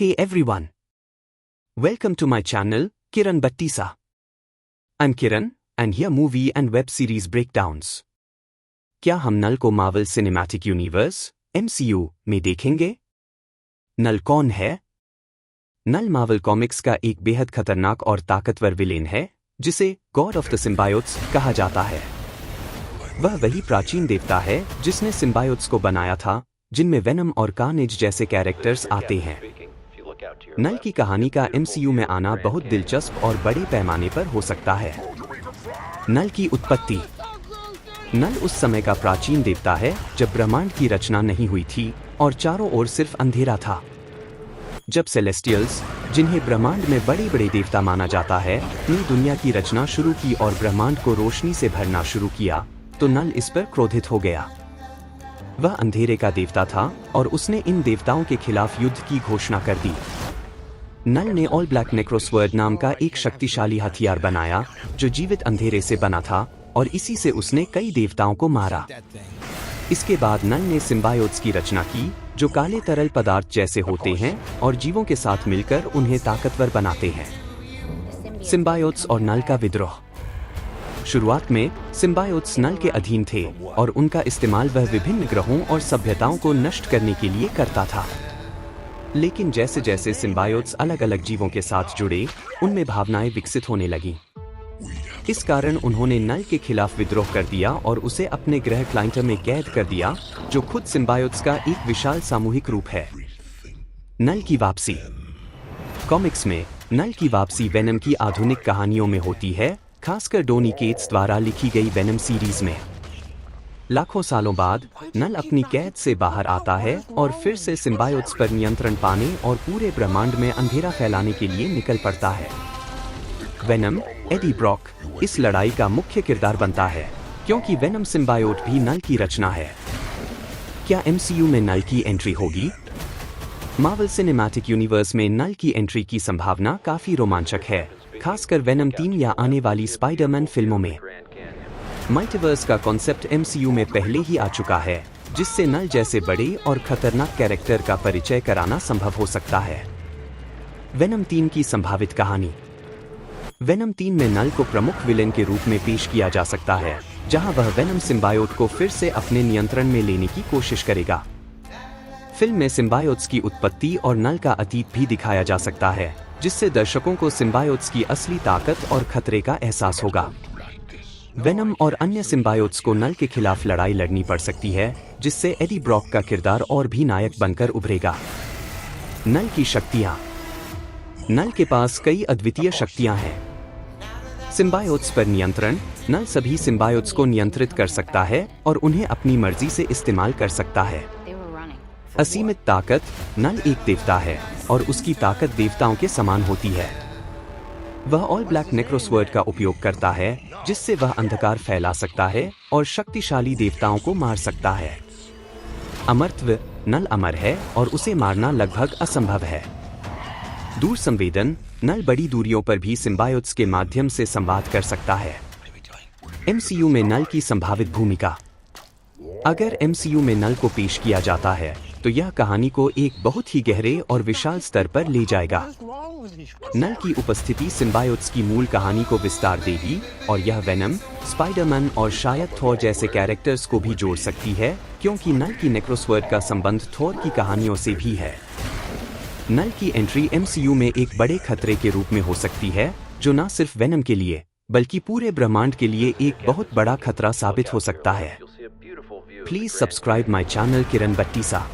Hey everyone! Welcome to my channel, Kiran Battisa. I'm Kiran, and here movie and web series breakdowns. क्या हम नल को Marvel cinematic universe MCU में देखेंगे? नल कौन है? नल मार्वल कॉमिक्स का एक बेहद खतरनाक और ताकतवर विलेन है, जिसे गॉड ऑफ द सिम्बायोट्स कहा जाता है। वह वही प्राचीन देवता है जिसने सिम्बायोट्स को बनाया था, जिनमें वेनम और कार्नेज जैसे कैरेक्टर्स आते हैं। नल की कहानी का MCU में आना बहुत दिलचस्प और बड़े पैमाने पर हो सकता है। नल की उत्पत्ति। नल उस समय का प्राचीन देवता है जब ब्रह्मांड की रचना नहीं हुई थी और चारों ओर सिर्फ अंधेरा था। जब सेलेस्टियल्स, जिन्हें ब्रह्मांड में बड़े बड़े देवता माना जाता है, ने दुनिया की रचना शुरू की और ब्रह्मांड को रोशनी से भरना शुरू किया, तो नल इस पर क्रोधित हो गया। वह अंधेरे का देवता था और उसने इन देवताओं के खिलाफ युद्ध की घोषणा कर दी। नल ने ऑल ब्लैक नेक्रोस्वर्ड नाम का एक शक्तिशाली हथियार बनाया जो जीवित अंधेरे से बना था, और इसी से उसने कई देवताओं को मारा। इसके बाद नल ने सिम्बायोट्स की रचना की, जो काले तरल पदार्थ जैसे होते हैं और जीवों के साथ मिलकर उन्हें ताकतवर बनाते हैं। सिम्बायोट्स और नल का विद्रोह। शुरुआत में सिम्बायोट्स नल के अधीन थे और उनका इस्तेमाल वह विभिन्न ग्रहों और सभ्यताओं को नष्ट करने के लिए करता था। लेकिन जैसे जैसे सिम्बायोट्स अलग अलग जीवों के साथ जुड़े, उनमें भावनाएं विकसित होने लगीं। इस कारण उन्होंने नल के खिलाफ विद्रोह कर दिया और उसे अपने ग्रह क्लाइंटर में कैद कर दिया, जो खुद सिम्बायोट्स का एक विशाल सामूहिक रूप है। नल की वापसी। कॉमिक्स में नल की वापसी वेनम की आधुनिक कहानियों में होती है, खासकर डोनी केट्स द्वारा लिखी गई वेनम सीरीज में। लाखों सालों बाद नल अपनी कैद से बाहर आता है और फिर से सिम्बायोट्स पर नियंत्रण पाने और पूरे ब्रह्मांड में अंधेरा फैलाने के लिए निकल पड़ता है। वेनम, एडी ब्रॉक, इस लड़ाई का मुख्य किरदार बनता है, क्योंकि वेनम सिम्बायोट भी नल की रचना है। क्या MCU में नल की एंट्री होगी? मार्वल सिनेमैटिक यूनिवर्स में नल की एंट्री की संभावना काफी रोमांचक है, खासकर वेनम 3 या आने वाली स्पाइडरमैन फिल्मों में। मल्टीवर्स का कॉन्सेप्ट MCU में पहले ही आ चुका है, जिससे नल जैसे बड़े और खतरनाक कैरेक्टर का परिचय कराना संभव हो सकता है। वेनम 3 की संभावित कहानी। वेनम 3 में नल को प्रमुख विलेन के रूप में पेश किया जा सकता है, जहां वह वेनम सिम्बायोट को फिर से अपने नियंत्रण में लेने की कोशिश करेगा। फिल्म में सिम्बायोट्स की उत्पत्ति और नल का अतीत भी दिखाया जा सकता है, जिससे दर्शकों को सिम्बायोट्स की असली ताकत और खतरे का एहसास होगा। वेनम और अन्य सिम्बायोट्स को नल के खिलाफ लड़ाई लड़नी पड़ सकती है, जिससे एडी ब्रॉक का किरदार और भी नायक बनकर उभरेगा। नल की शक्तियां। नल के पास कई अद्वितीय शक्तियां हैं। सिम्बायोट्स पर नियंत्रण। नल सभी सिम्बायोट्स को नियंत्रित कर सकता है और उन्हें अपनी मर्जी से इस्तेमाल कर सकता है। असीमित ताकत। नल एक देवता है और उसकी ताकत देवताओं के समान होती है। वह ऑल ब्लैक नेक्रोस्वर्ड का उपयोग करता है, जिससे वह अंधकार फैला सकता है और शक्तिशाली देवताओं को मार सकता है। अमरत्व। नल अमर है और उसे मारना लगभग असंभव है। दूर संवेदन। नल बड़ी दूरियों पर भी सिम्बायोट्स के माध्यम से संवाद कर सकता है। MCU में नल की संभावित भूमिका। अगर MCU में नल को पेश किया जाता है, तो यह कहानी को एक बहुत ही गहरे और विशाल स्तर पर ले जाएगा। नल की उपस्थिति सिम्बायोट्स की मूल कहानी को विस्तार देगी और यह वेनम, स्पाइडरमैन और शायद थॉर जैसे कैरेक्टर्स को भी जोड़ सकती है, क्योंकि नल की नेक्रोस्वर्ड का संबंध थॉर की कहानियों से भी है। नल की एंट्री MCU में एक बड़े खतरे के रूप में हो सकती है, जो न सिर्फ वेनम के लिए बल्कि पूरे ब्रह्मांड के लिए एक बहुत बड़ा खतरा साबित हो सकता है। Please subscribe my channel Kiran बट्टीसा।